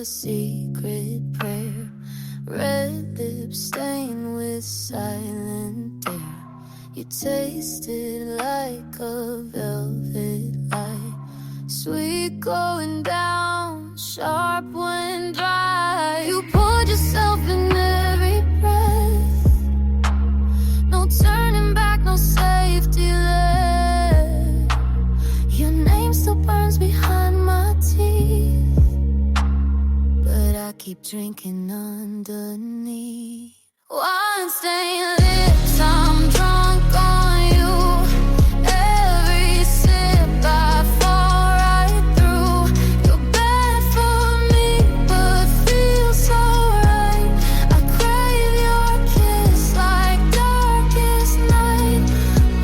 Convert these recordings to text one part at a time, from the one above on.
secret prayer. Red lips stained with silent dare. You tasted like a velvet light, sweet going down, sharp when dry. You poured yourself in every breath, no turning back, no safety left. Your name still burns behind my teeth, but I keep drinking underneath. Wine stained lips, I'm drunk on you. Every sip I fall right through. You're bad for me, but feels so right. I crave your kiss like darkest night.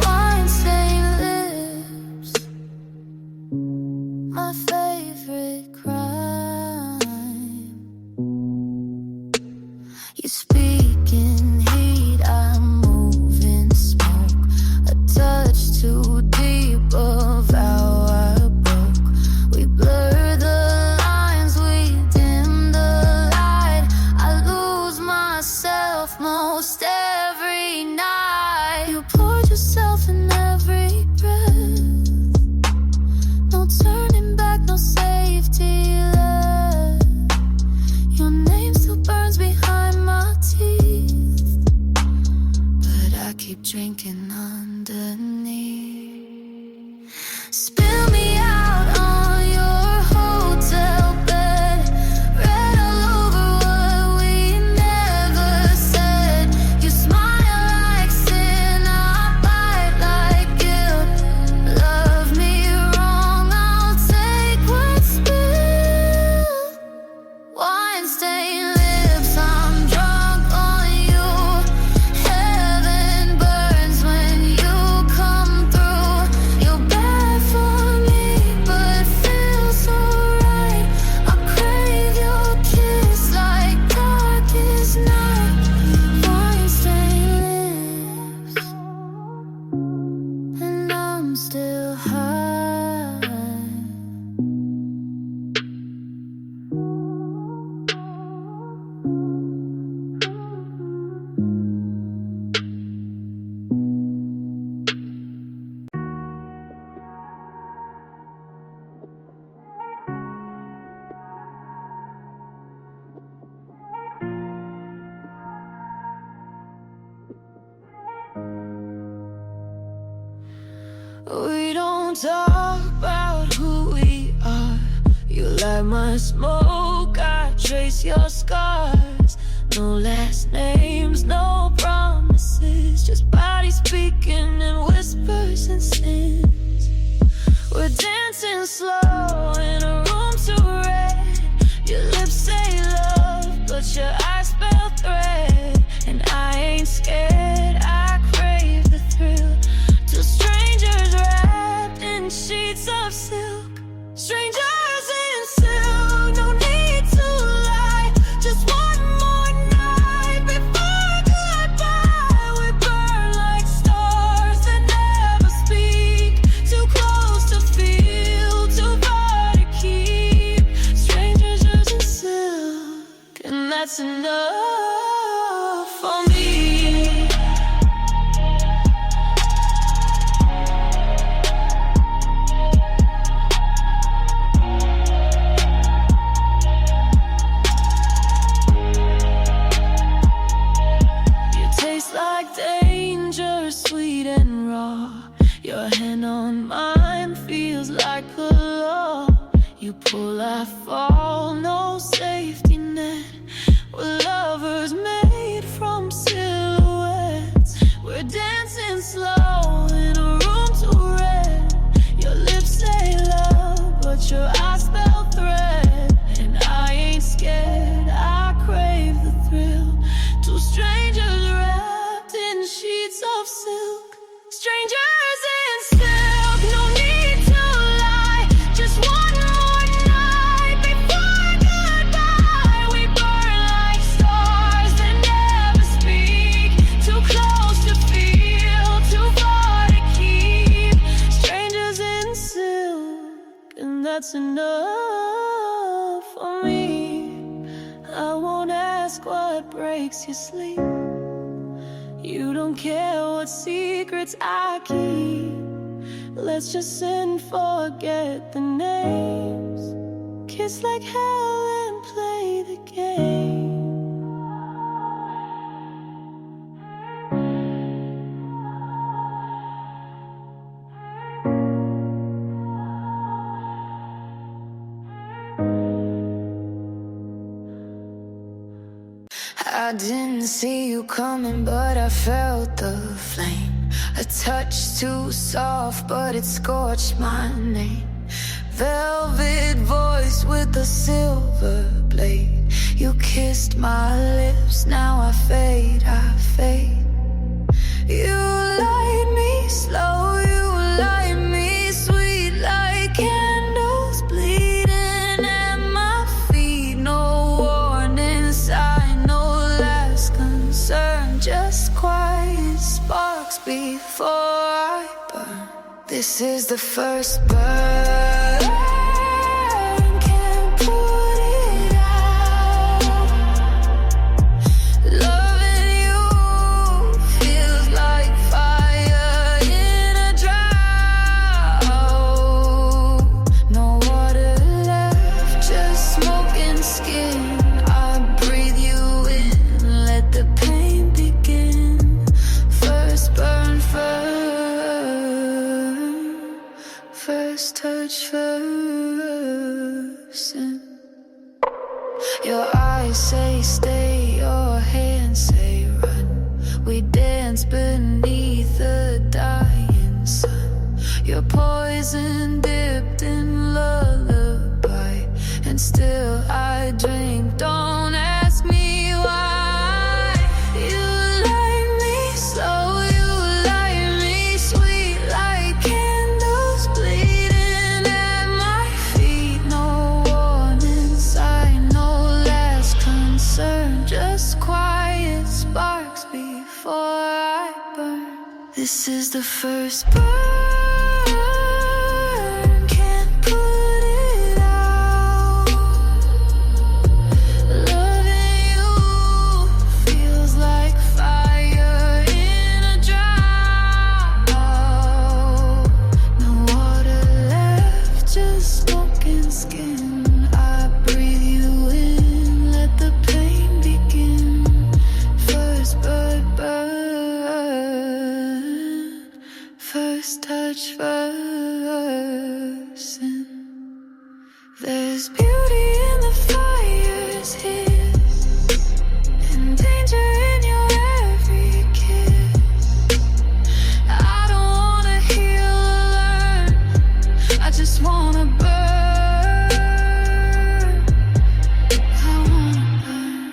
Wine stained lips, my favorite crime. You speak in heat, I move in smoke. A touch too deep of how I broke. We blur the lines, we dim the light. I lose myself most every night. You poured yourself in every breath, no turning back, no safety left. Your name still burns behind my teeth, but I keep drinking underneath. Spill me out on your hotel bed. Read all over what we never said. You smile like sin, I bite like guilt. Love me wrong, I'll take what's spilled. Wine stained lips, I'm drunk on you. Heaven burns when you come through. You're bad for me, but feels so right. I crave your kiss like darkest night. Wine stained lips, and I'm still high. We don't talk about who we are. You light my smoke, I trace your scars. No last names, no promises, just bodies speaking in whispers and sins. We're dancing slow in a room too red. Your lips say love, but your eyes spell threat. And I ain't scared, I crave the thrill. Two strangers wrapped in sheets of silk. Strangers in silk, no need to lie. Just one more night before goodbye. We burn like stars that never speak. Too close to feel, too far to keep. Strangers in silk, and that's enough for me. You taste like danger, sweet and raw. Your hand on mine feels like a law. You pull, I fall, no safety net. We're lovers made from silhouettes. We're dancing slow in a room too red. Your lips say love, but your eyes spell threat. And I ain't scared, I crave the thrill. Two strangers wrapped in sheets of silk. Strangers in silk, no need to lie. Just one more night before goodbye. We burn like stars that never speak. Too close to feel, too far to keep. Strangers in silk, and that's enough for me. breaks your sleep. You don't care what secrets I keep. Let's just sit and forget the names. Kiss like hell and play the game. I didn't see you coming, but I felt the flame. A touch too soft, but it scorched my name. Velvet voice with a silver blade. You kissed my lips, now I fade, I fade. You light me slow, you light me sweet, like candles bleeding at my feet. No warning sign, no last concern, just quiet sparks before I burn. This is the first burn. Can't put it out. Loving you feels like fire in a drought. No water left, just smoke and skin. I breathe you in, let the pain begin. First burn, first touch, first sin. Your eyes say stay, your hands say run. We dance beneath the dying sun. Your poison dipped in lullaby, and still I drink. Don't ask me why. You light me slow, you light me sweet, like candles bleeding at my feet. No warning sign, no last concern, just quiet sparks before I burn. This is the first burn. Can't put it out. Loving you feels like fire in a drought. No water left, just smoke and skin. I breathe you in, let the pain begin. First burn, first touch, first sin. There's beauty in the fire's hiss, and danger in your every kiss. I don't wanna heal or learn, I just wanna burn. I wanna burn.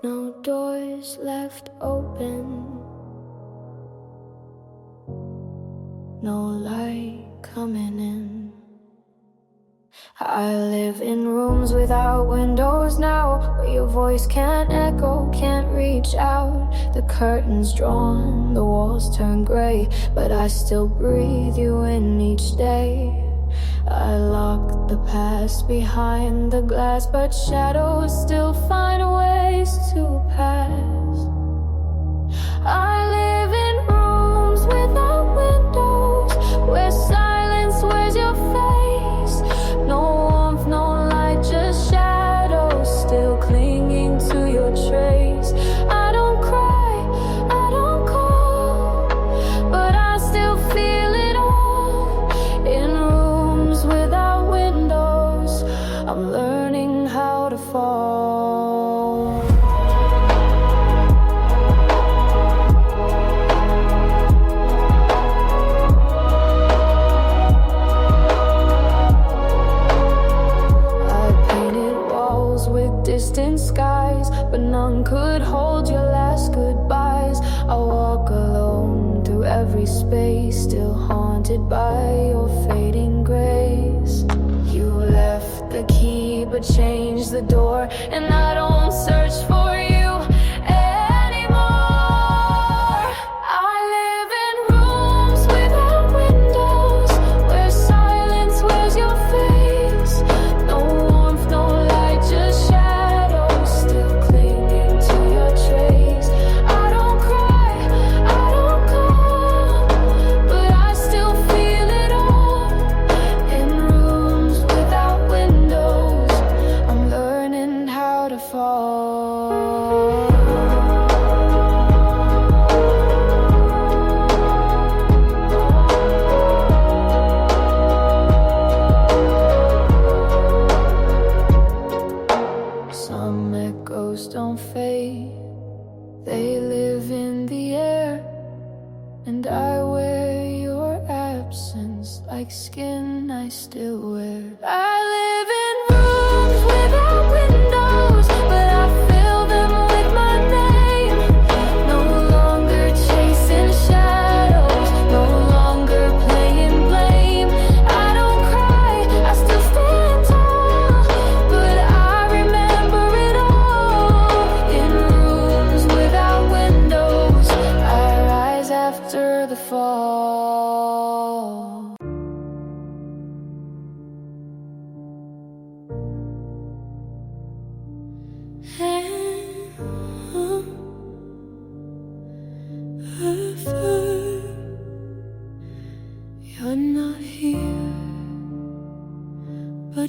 No doors left open, no light coming in. I live in rooms without windows now, where your voice can't echo, can't reach out. The curtains drawn, the walls turn gray, but I still breathe you in each day. I lock the past behind the glass, but shadows still find ways to pass. I live in rooms without windows, where silence wears your face. No warmth, no light, just shadows still clinging to your trace. I don't cry, I don't call, but I still feel it all. In rooms without windows, I'm learning how to fall. Distant skies, but none could hold your last goodbyes. I walk alone through every space, still haunted by your fading grace. You left the key but changed the door, and I don't search for you anymore. I live in rooms without windows, where silence wears your face.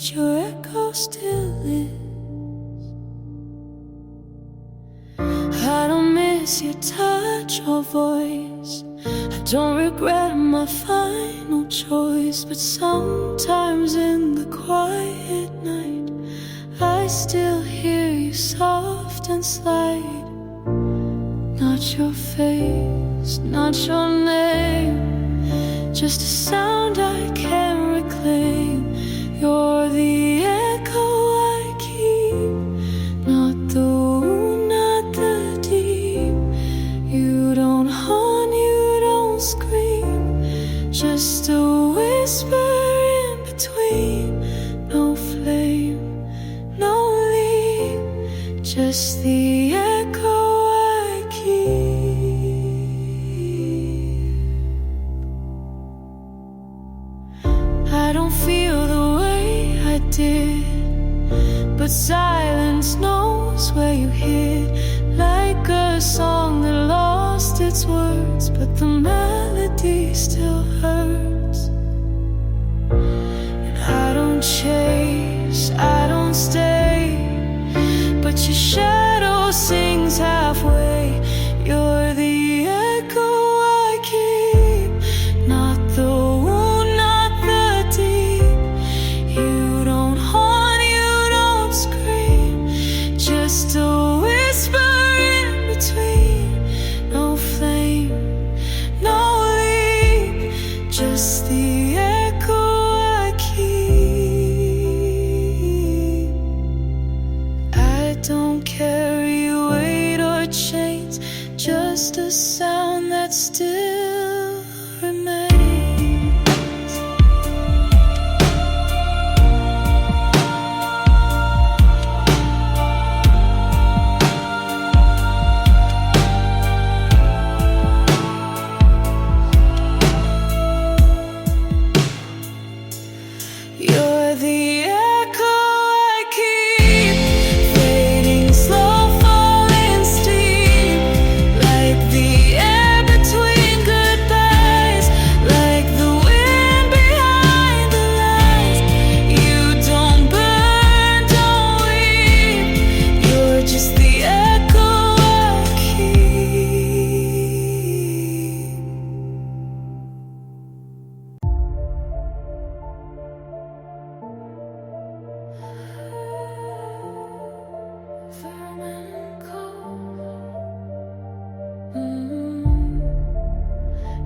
but your echo still is. I don't miss your touch or voice, I don't regret my final choice, but sometimes in the quiet night I still hear you soft and slight. Not your face, not your name, just a sound I can't reclaim. You're the echo I keep, not the wound, not the deep. You don't haunt, you don't scream, just a whisper in between. No flame, no leap, just the echo I keep. I don't feel the way I did, but silence knows where you hid. Like a song that lost its words, but the melody still hurts. And I don't chase, I don't stay, but your shadow sings halfway. You're the echo I keep, not the wound, not the deep. You don't haunt, you don't scream, just a whisper in between. No flame, no leap, just the echo I keep. I don't carry weight or chains, just a sound that still remains. You're the echo I keep, fading slow, falling steep, like the air between goodbyes, like the wind behind the lines. You don't burn, don't weep, you're just the echo I keep. Firm and cold.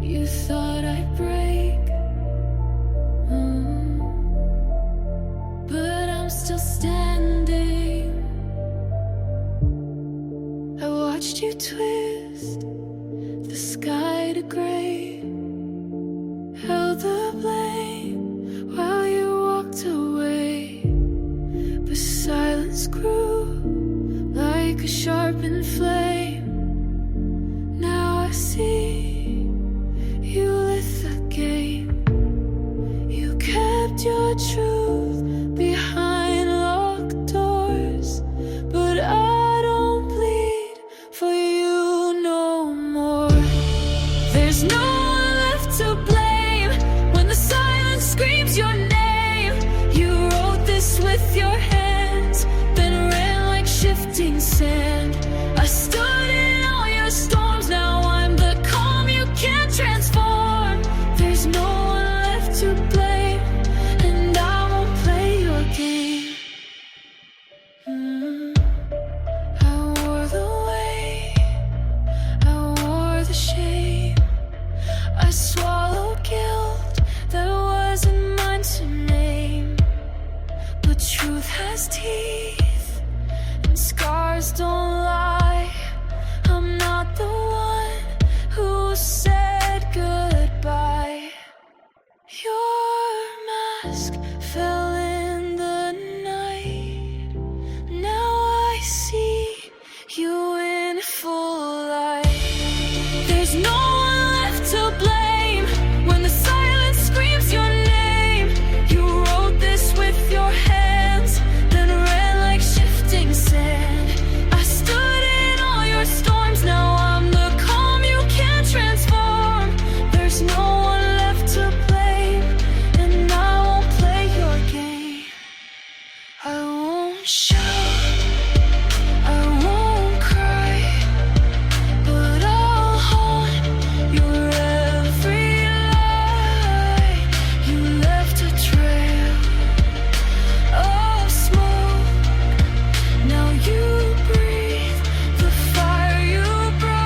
You thought I'd break, but I'm still standing. I watched you twist the sky to gray, held the blame while you walked away. But silence grew like a sharpened flame. Now I see you lit the game. You kept your truth behind locked doors, but I don't bleed for you no more. There's no one left to blame when the silence screams your name. You wrote this with your hands, then ran like shifting sand. I stood in all your storms, now I'm the calm you can't transform. There's no one left to blame, and I won't play your game. I wore the weight, I wore the shame, I swallowed guilt that wasn't mine to name. But truth has teeth, and scars don't lie. I'm not the one who said goodbye. Your mask fell in the night. Now I see you in full light. There's no one left to blame when the silence screams your name. You wrote this with your hands, then ran like shifting sand. I stood in shout, I won't cry, but I'll haunt your every lie. You left a trail of smoke. Now you breathe the fire you broke.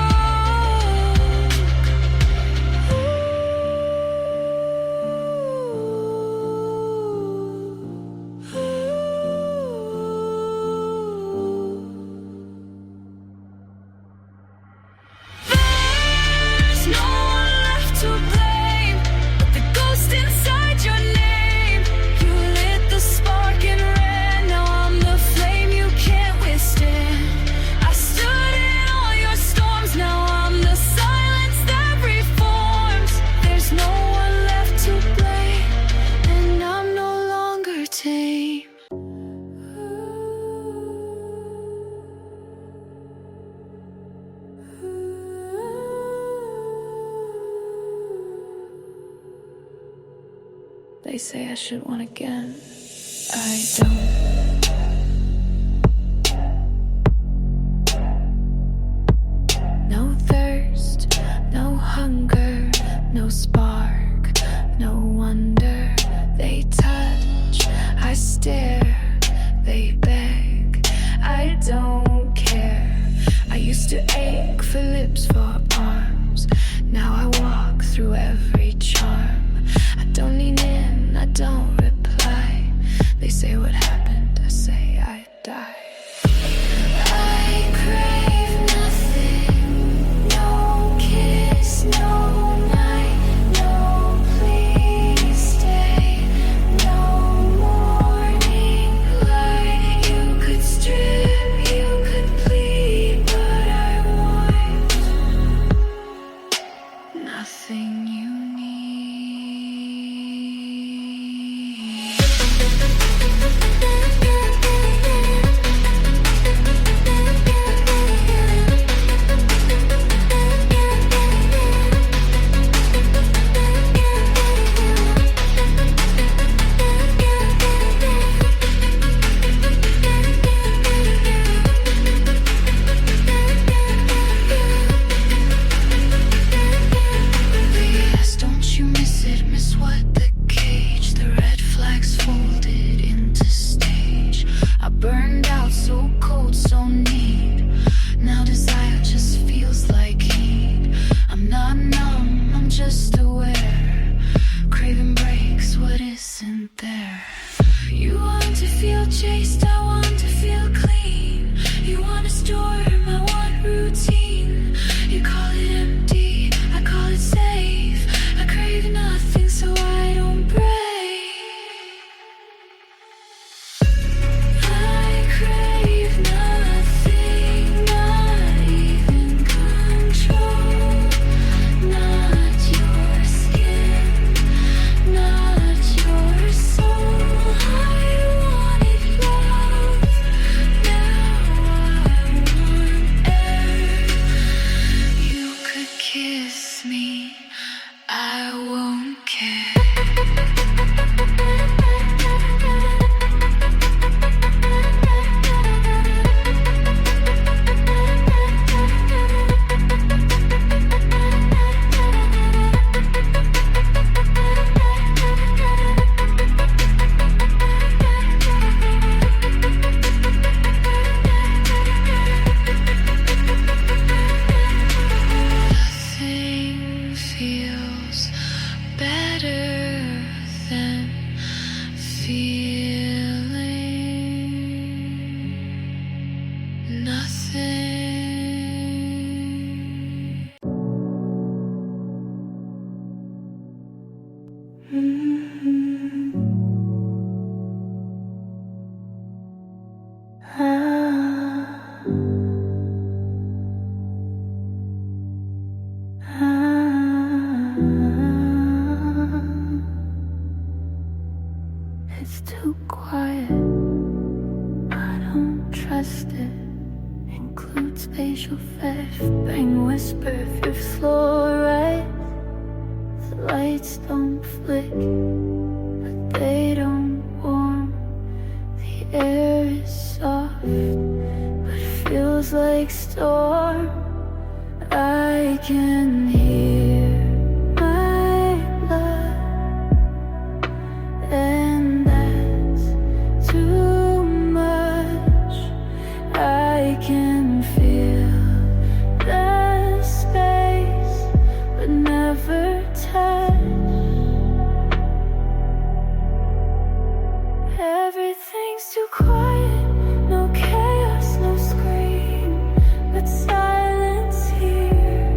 There's no one left to blame but the ghost inside your name. You lit the spark and ran. Now I'm the flame you can't withstand. I stood in all your storms. Now I'm the silence that reforms. There's no one left to blame, and I'm no longer tame. They say I should want again. I don't. No thirst, no hunger, no spark, no wonder. They touch, I stare, they beg. I don't care. I used to ache for lips, for arms. Now I walk through every charm. I don't lean in, I don't reply. They say what happened, I say I died. I crave nothing, no kiss, no night, no please stay, no morning light. You could strip, you could plead, but I want nothing you need. Yes, don't you miss it? Miss what? The cage, the red flags folded into stage. I burned out so cold, so neat. Now desire just feels like heat. I'm not numb, I'm just aware. Craving breaks what isn't there. You want to feel chased, I want to feel clean. You want a storm, I want routine. You call it empty, I call it safe. I crave nothing so I don't break. I crave nothing, not even control. Not your skin, not your soul. I wanted love, now I want air. You could kiss me, I won't care. Nothing feels better than feeling nothing. It's too quiet, I don't trust it. Include spatial fish, bang whisper if slow right. The lights don't flick, but they don't warm. The air is soft, but feels like storm. I can hear my blood, and that's too much. I can feel the space, but never touch. Everything's too quiet, no chaos, no scream, but silence here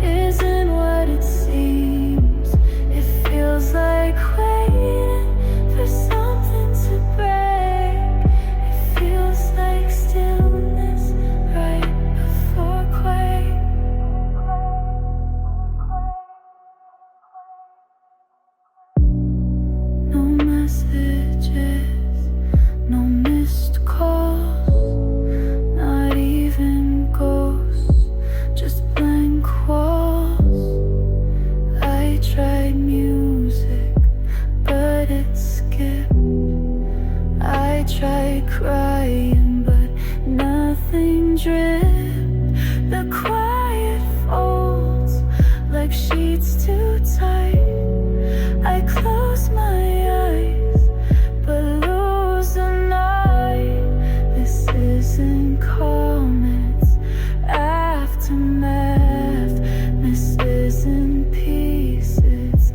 isn't what it seems. It feels like waiting for something to break. It feels like stillness right before quake. No messages, no missed calls, not even ghosts, just blank walls. I tried music, but it skipped. I tried crying, but nothing dripped. The quiet folds like sheets too tight. I close my eyes, but lose the night. This isn't calm, it's aftermath. This isn't peace, it's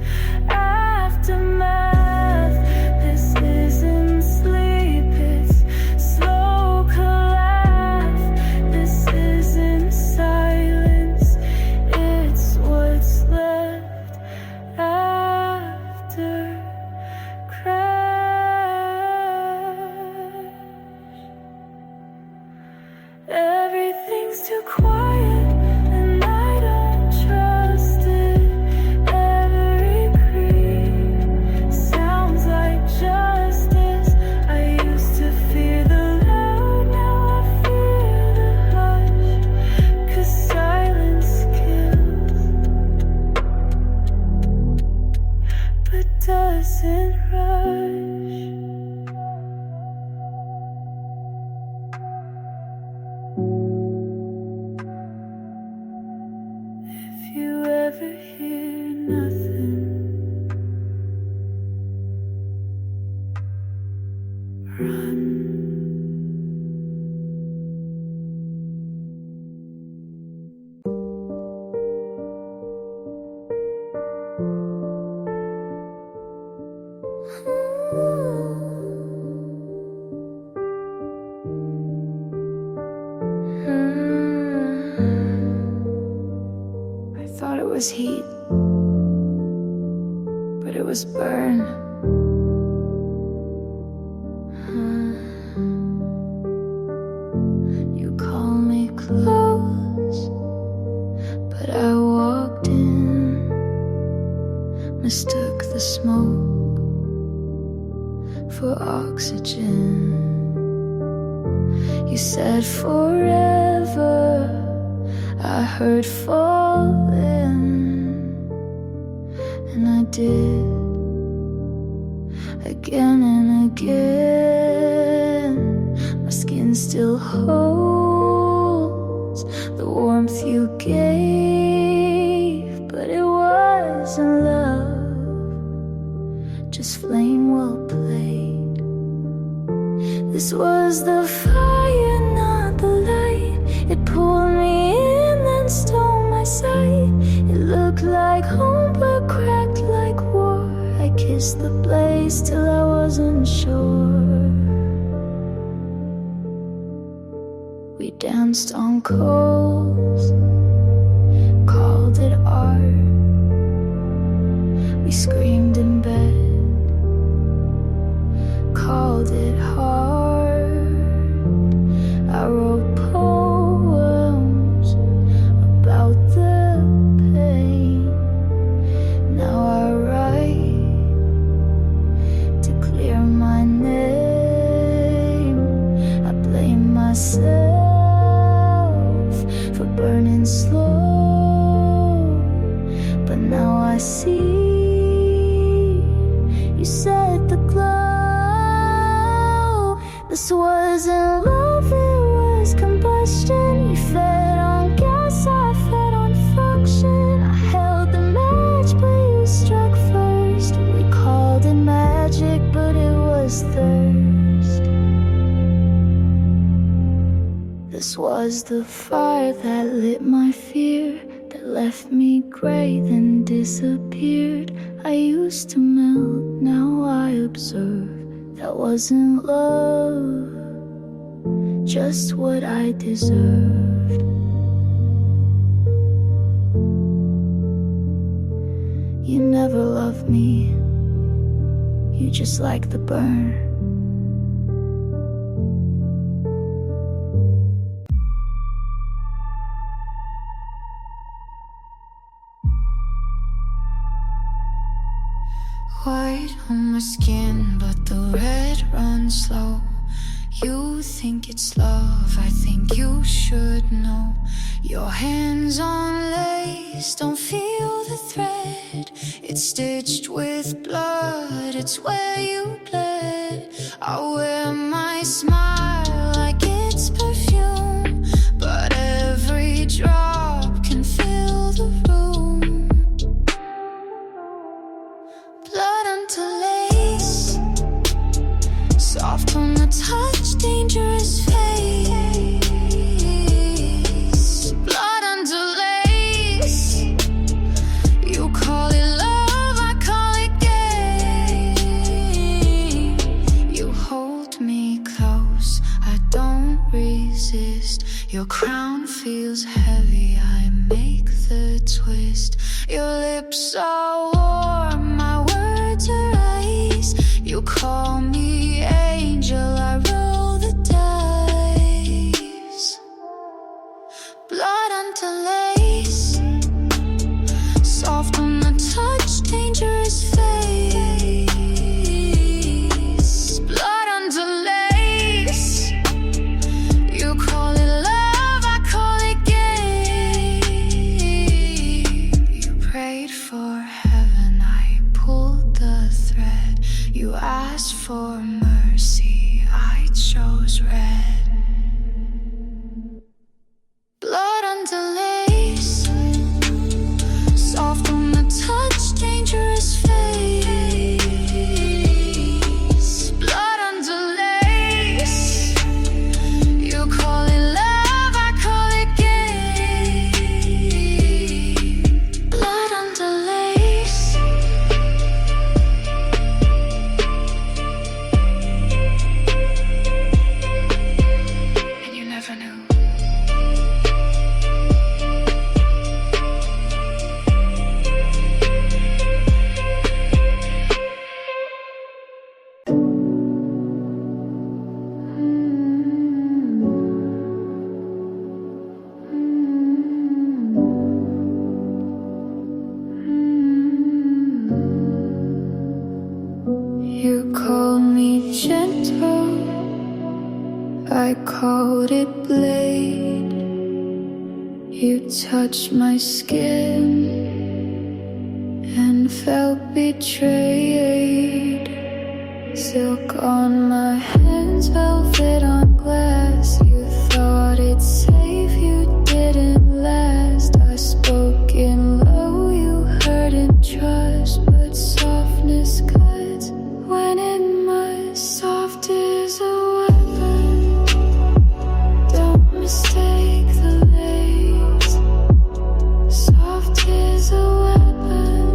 aftermath. This isn't sleep, it's slow collapse. This isn't silence, it's what's left after crash. Everything's too quiet and I don't trust it. Every creak sounds like justice. I used to fear the loud, now I fear the hush. 'Cause silence kills, but doesn't rush. If you ever hear nothing, run. I thought it was heat, but it was burn. You call me close, but I walked in, mistook the smoke for oxygen. You said forever, I heard falling, and I did, again and again. My skin still holds the warmth you gave, but it wasn't love, just flame well played. This was the fire, not the light. It pulled me in, then stole my sight. It looked like home, but cracked like war. I kissed the blaze till I wasn't sure. We danced on coals, called it art. We screamed in bed, called it hard. I wrote poems about the pain. Now I write to clear my name. I blame myself for burning slow, but now I see you set the glow. The wasn't love, it was combustion. You fed on gas, I fed on function. I held the match, but you struck first. We called it magic, but it was thirst. This was the fire that lit my fear, that left me gray, then disappeared. I used to melt, now I observe. That wasn't love, just what I deserved. You never loved me, you just like the burn. White on my skin, but the red runs slow. You think it's love, I think you should know. Your hands on lace, don't feel the thread. It's stitched with blood, it's where you bled. I wear my smile like it's perfume, but every drop can fill the room. Blood onto lace, soft on the touch, dangerous face. Blood onto lace, you call it love, I call it game. You hold me close, I don't resist. Your crown feels heavy, I make the twist. Your lips are warm, my words are ice. You call me angel, I roll the dice. Blood onto lace, soft on the touch, dangerous face. Blood onto lace, you call it love, I call it game. You prayed for heaven, I pulled the thread. You asked for mercy, I chose red. Blood onto lace, soft on the touch, dangerous face. Blood onto lace, you call it love, I call it game. Blood onto lace. And you never knew. You called me gentle, I called it blade. You touched my skin and felt betrayed. Silk on my hands, velvet on glass. You thought it's safe, you didn't last. I spoke in low, you heard in trust, but softness cuts when it must. Soft is a weapon, don't mistake the lace. Soft is a weapon,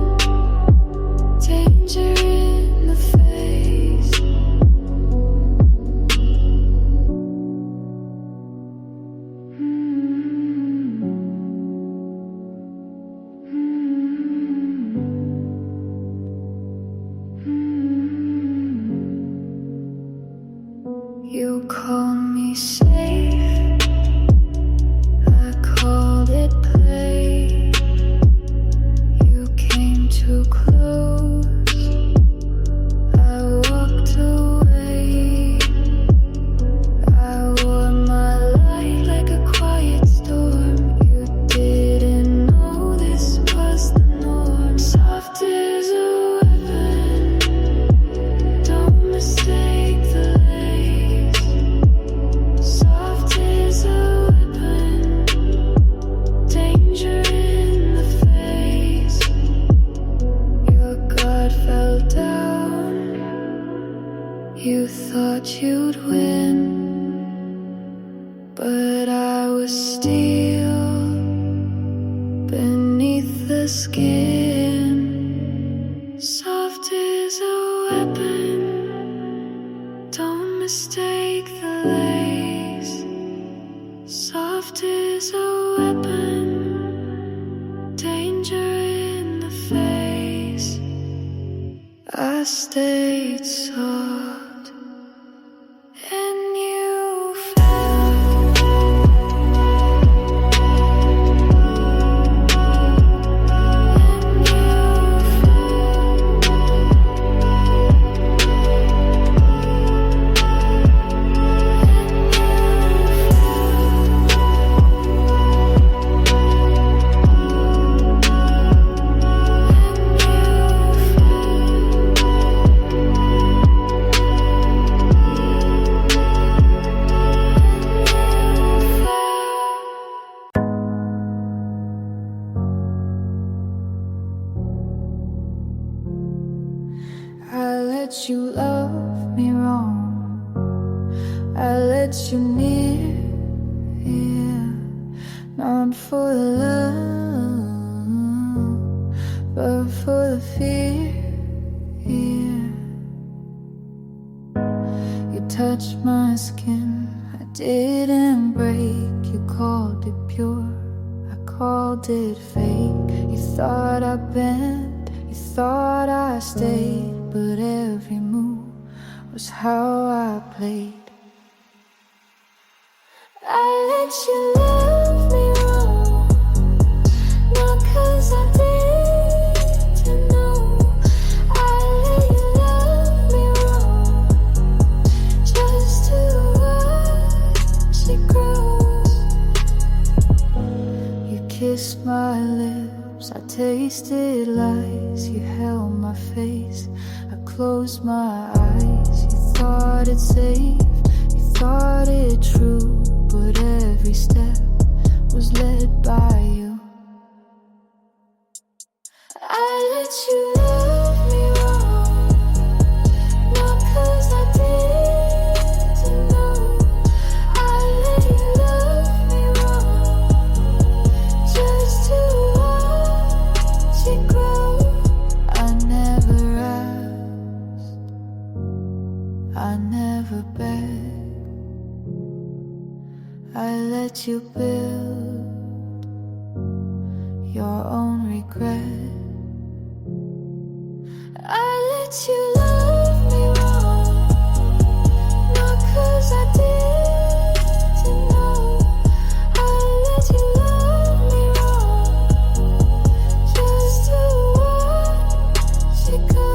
danger in the face. You call me safe, I called it play. You came too close, I walked away. I wore my light like a quiet storm. You didn't know this was the norm. Soft is a weapon, don't mistake the lace. take the lace, soft as a weapon, danger in the face. I stayed soft and you fell. I let you love me wrong, I let you near, yeah. Not for the love, but for the fear, yeah. You touched my skin, I didn't break. You called it pure, I called it fake. You thought I bent, you thought I stayed, but every move was how I played. I let you love me wrong, not 'cause I didn't know. I let you love me wrong, just to watch it grow. You kissed my lips, I tasted lies. You held my face, closed my eyes. You thought it safe, you thought it true, but every step was led by you. I let you love me wrong, not 'cause I didn't know. I let you love me wrong, just to watch it grow. I never asked, I never begged, I let you build your own regret. I let you love me wrong, not 'cause I didn't know. I let you love me wrong, just to watch it go.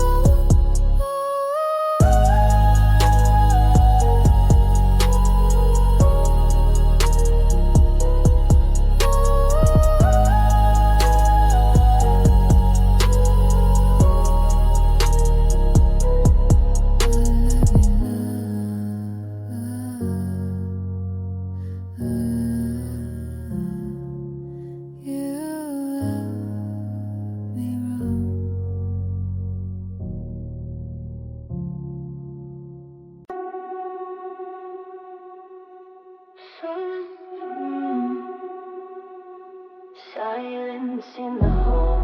Silence in the hole,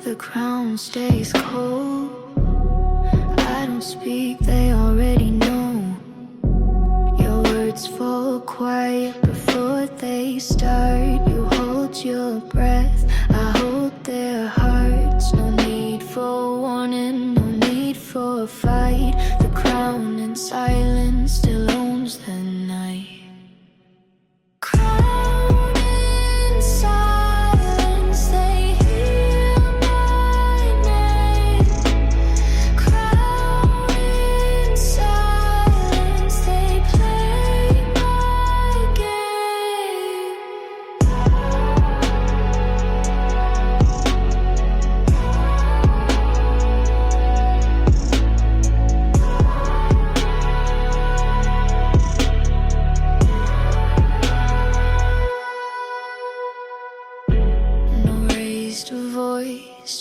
the crown stays cold. I don't speak, they already know. Your words fall quiet before they start. You hold your breath, I hold their hearts. No need for warning, no need for a fight. The crown in silence still owns the night.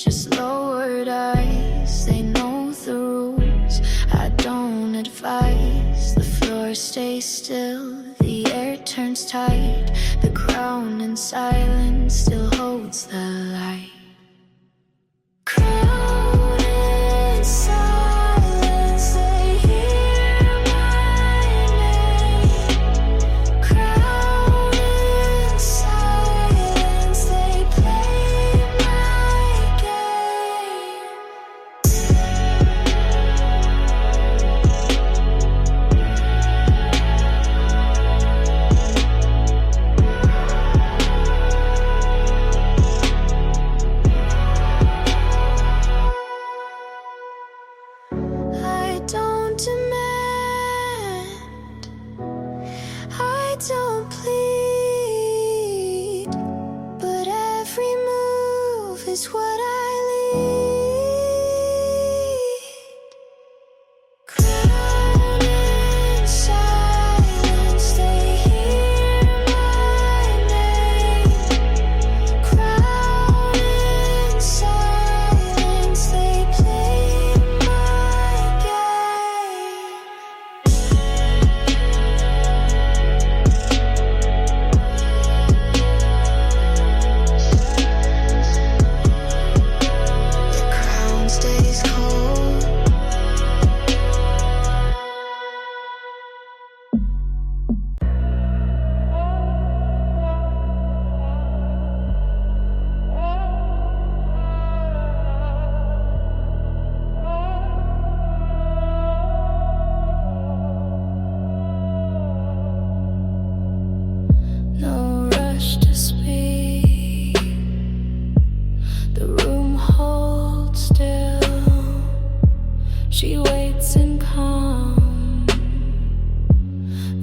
Just lowered eyes, they know the rules. I don't advise. The floor stays still, the air turns tight. The crown in silence still holds the light. Crown in silence, they hear my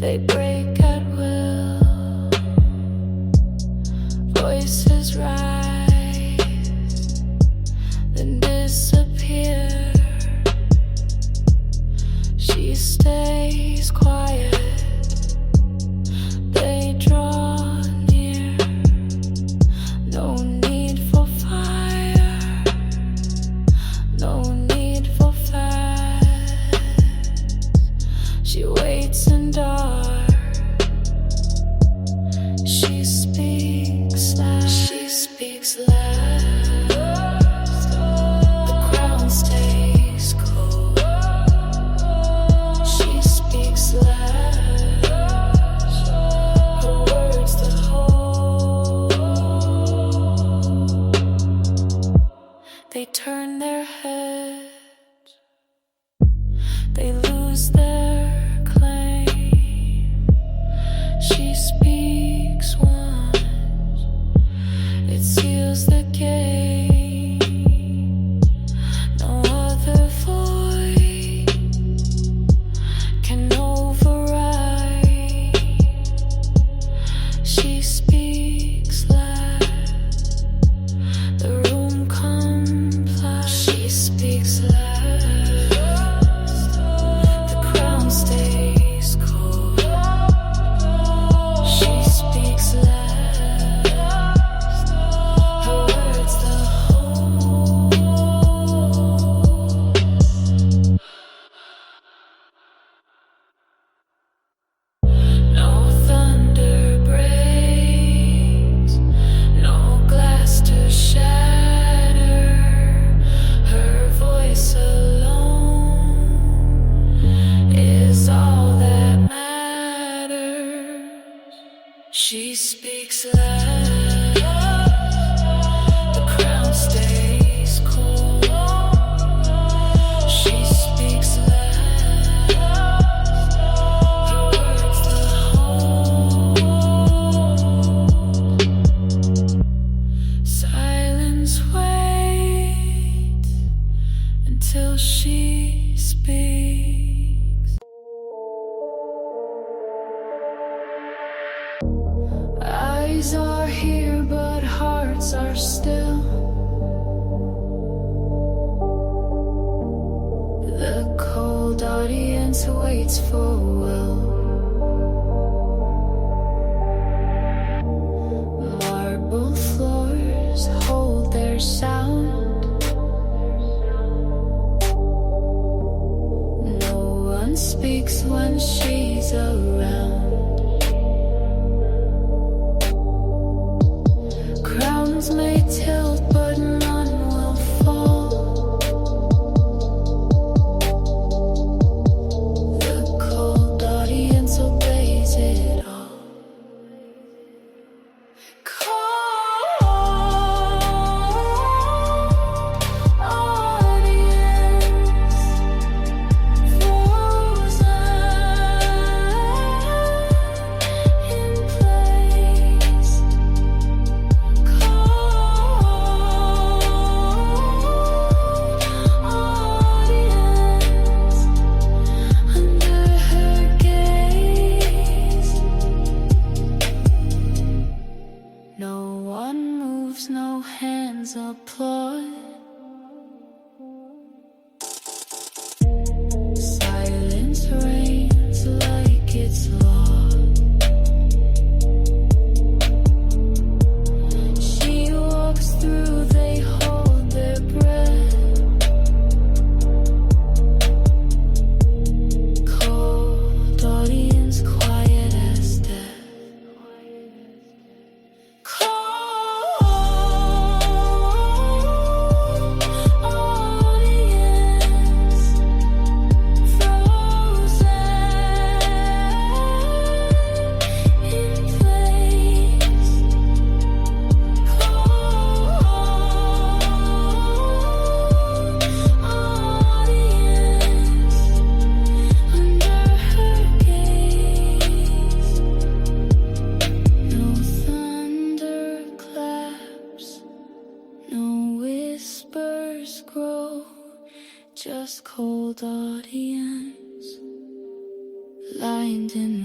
They break at will, voices rise, then disappear. She stays quiet, they draw near. No need for fire, no need for fast. She waits in dark, she speaks last. She speaks last. The ground stays cold. She speaks last. Her words the whole. They turn their heads, they lose their claim. She speaks once, it seals the game. No other voice can override. She speaks last, the room complies. She speaks last, the ground stays cold. She speaks last, her words the whole. No thunder breaks, no glass to shatter. Her voice alone is all that matters. She speaks loud, the ground stays cold. She speaks loud, her words the whole. Silence waits until she speaks. Eyes are here, but hearts are still. The cold audience waits for will. Marble floors hold their sound. No one speaks when she's around. Crowns may tilt, but none will fall. The cold audience obeys it all. Cold audience, frozen in place. Audience under her gaze. No one moves, no hands applaud. Silence reigns like it's law. She walks through, they hold their breath. Cold audience, quiet as death. Cold audience, frozen in place. Just cold audience, lined in